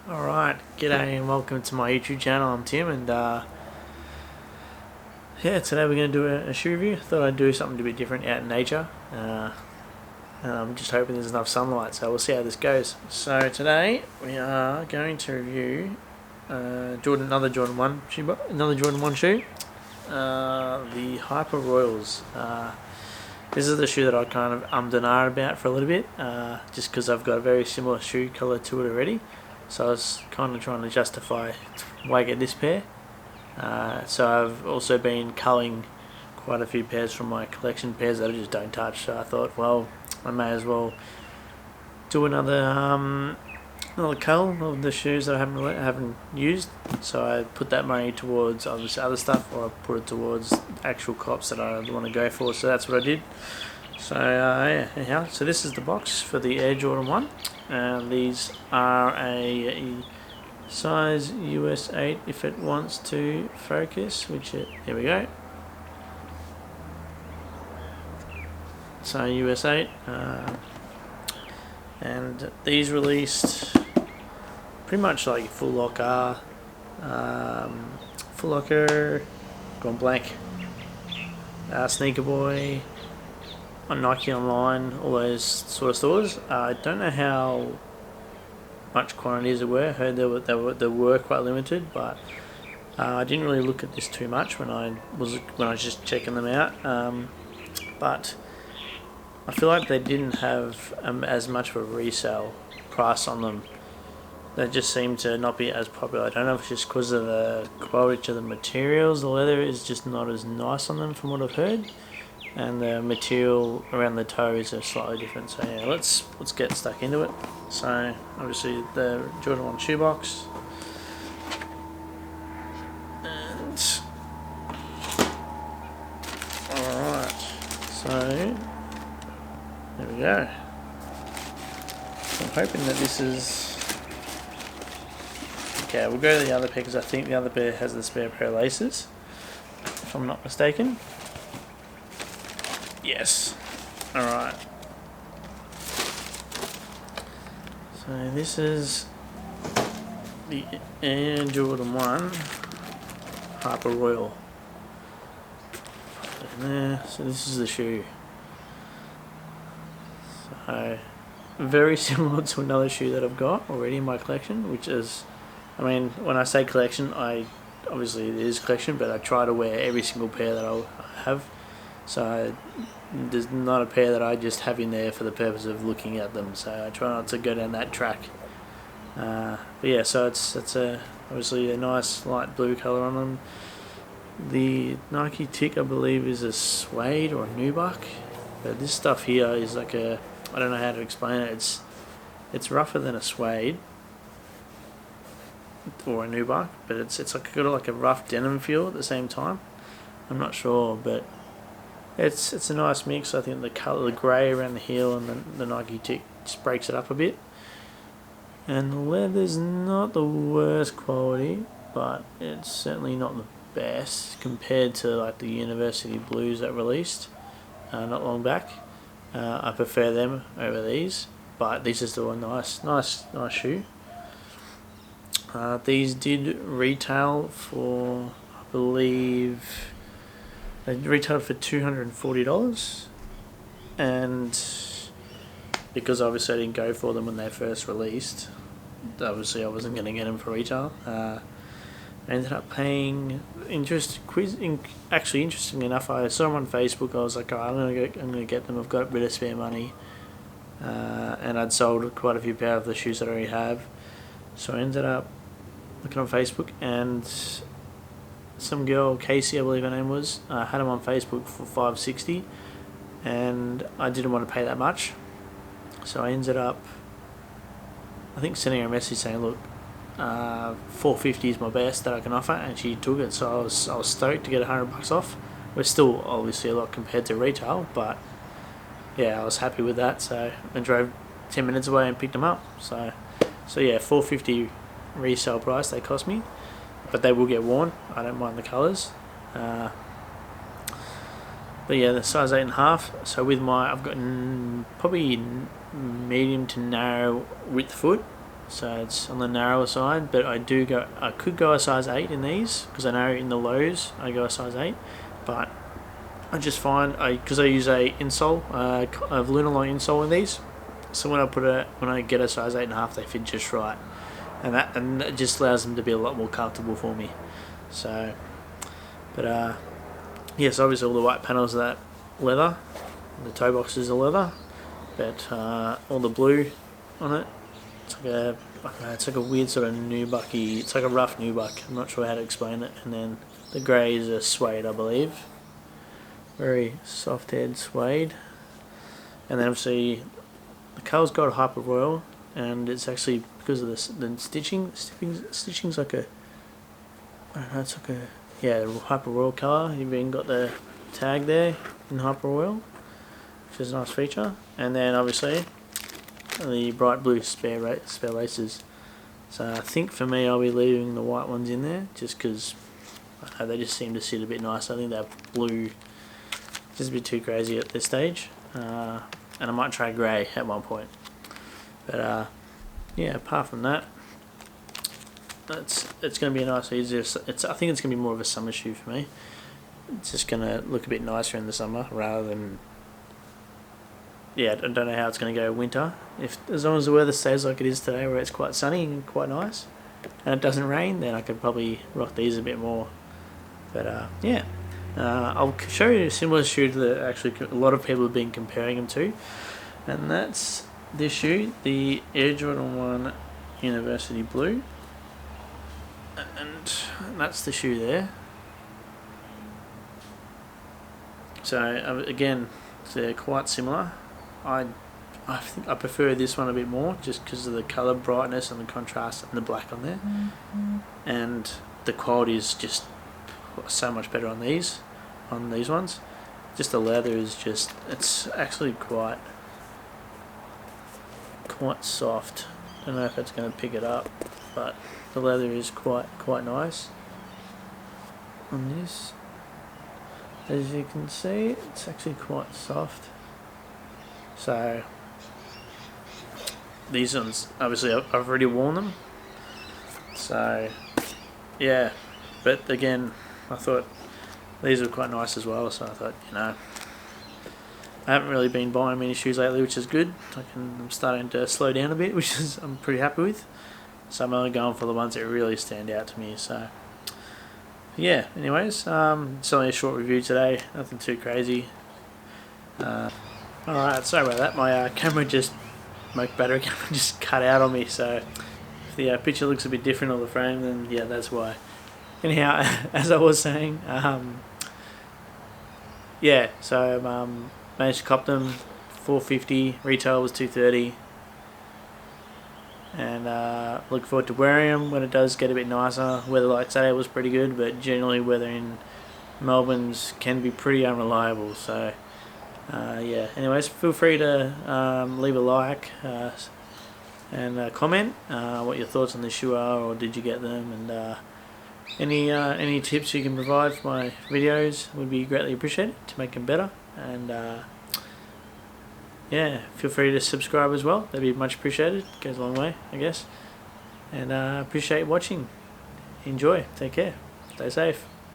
Alright, g'day and welcome to my YouTube channel. I'm Tim, and today we're going to do a shoe review. Thought I'd do something a bit different out in nature. And I'm just hoping there's enough sunlight, so we'll see how this goes. So today we are going to review another Jordan 1 shoe, the Hyper Royals. This is the shoe that I kind of ummed and ahed about for a little bit, just because I've got a very similar shoe colour to it already. So I was kind of trying to justify why I get this pair. So I've also been culling quite a few pairs from my collection, pairs that I just don't touch. So I thought, well, I may as well do another cull of the shoes that I haven't used. So I put that money towards obviously other stuff, or I put it towards actual cops that I want to go for. So that's what I did. So anyhow, so this is the box for the Air Jordan 1. These are a size US 8 if it wants to focus, here we go. So US 8, and these released pretty much like Full Locker, gone blank, Sneaker Boy, on Nike Online, all those sort of stores. I don't know how much quantities there were. I heard they were quite limited, but I didn't really look at this too much when I was just checking them out. But I feel like they didn't have as much of a resale price on them. They just seem to not be as popular. I don't know if it's just because of the quality of the materials. The leather is just not as nice on them from what I've heard, and the material around the toes are slightly different. So yeah, let's get stuck into it. So obviously the Jordan 1 shoebox, and alright, so there we go. So I'm hoping that this is okay. We'll go to the other pair because I think the other pair has the spare pair of laces, if I'm not mistaken. Yes. Alright. So this is the Air Jordan 1 Hyper Royal. Put it in there. So this is the shoe. So very similar to another shoe that I've got already in my collection, which is, I mean, when I say collection, obviously it is collection, but I try to wear every single pair that I have. So there's not a pair that I just have in there for the purpose of looking at them. So I try not to go down that track. But yeah, so it's obviously a nice light blue colour on them. The Nike tick, I believe, is a suede or a nubuck. But this stuff here is like I don't know how to explain it. It's rougher than a suede or a nubuck, but it's like got like a rough denim feel at the same time. I'm not sure, but it's a nice mix. I think the colour, the grey around the heel and the Nike tick just breaks it up a bit. And the leather's not the worst quality, but it's certainly not the best compared to like the University Blues that released not long back. I prefer them over these, but these are still a nice shoe. These did retail for, I believe, they retailed for $240, and because obviously I didn't go for them when they first released, obviously I wasn't going to get them for retail. I ended up paying actually interesting enough, I saw them on Facebook. I was like, oh, I'm gonna get them. I've got a bit of spare money, and I'd sold quite a few pair of the shoes that I already have. So I ended up looking on Facebook, and some girl, Casey I believe her name was, had them on Facebook for $5.60, and I didn't want to pay that much. So I ended up, I think, sending her a message saying, look, $4.50 is my best that I can offer, and she took it. So I was stoked to get $100 off. We're still obviously a lot compared to retail, but yeah, I was happy with that. So I drove 10 minutes away and picked them up. So yeah, $4.50 resale price they cost me, but they will get worn. I don't mind the colours. But yeah, the size 8.5. So with I've got probably medium to narrow width foot. so it's on the narrower side. But I could go a size 8 in these, because I know in the lows I go a size 8. But I just find because I use a insole, a Lunarlon insole in these, so when I get a size 8.5, they fit just right, and it just allows them to be a lot more comfortable for me. So, but yes, obviously all the white panels are that leather, the toe boxes are leather, but all the blue on it, it's like a weird sort of nubucky. It's like a rough nubuck. I'm not sure how to explain it. And then the grey is a suede, I believe. Very soft-haired suede. And then obviously the colour's got a Hyper Royal, and it's actually because of the stitching. Stitching's like a, I don't know, it's like a Hyper Royal colour. You've even got the tag there in Hyper Royal, which is a nice feature. And then obviously the bright blue spare laces. So I think for me I'll be leaving the white ones in there, just because they just seem to sit a bit nice. I think that blue just a bit too crazy at this stage, and I might try grey at one point. But yeah, apart from that, it's going to be a nice, easier. I think it's going to be more of a summer shoe for me. It's just going to look a bit nicer in the summer rather than. Yeah, I don't know how it's going to go winter. As long as the weather stays like it is today, where it's quite sunny and quite nice, and it doesn't rain, then I could probably rock these a bit more. But yeah, I'll show you a similar shoe that actually a lot of people have been comparing them to, and that's this shoe, the Air Jordan 1 University Blue, and that's the shoe there. So again, they're quite similar. I think I prefer this one a bit more, just because of the colour brightness and the contrast and the black on there, and the quality is just so much better on these ones. Just the leather is just, it's actually quite soft. I don't know if it's going to pick it up, but the leather is quite nice on this. As you can see, it's actually quite soft. So these ones, obviously I've already worn them, so yeah, but again I thought these were quite nice as well, so I thought, I haven't really been buying many shoes lately, which is good. I'm starting to slow down a bit, which is I'm pretty happy with, so I'm only going for the ones that really stand out to me. So yeah, anyways, it's only a short review today, nothing too crazy. Alright, sorry about that, my battery camera just cut out on me, so if the picture looks a bit different on the frame, then yeah, that's why. Anyhow, as I was saying, yeah, so managed to cop them, $4.50, retail was $2.30, and look forward to wearing them when it does get a bit nicer. Weather like today was pretty good, but generally weather in Melbourne's can be pretty unreliable, so yeah, anyways, feel free to leave a like and comment what your thoughts on the shoe are, or did you get them, and any tips you can provide for my videos would be greatly appreciated to make them better. And yeah, feel free to subscribe as well, that'd be much appreciated. It goes a long way, I guess. And appreciate watching. Enjoy, take care, stay safe.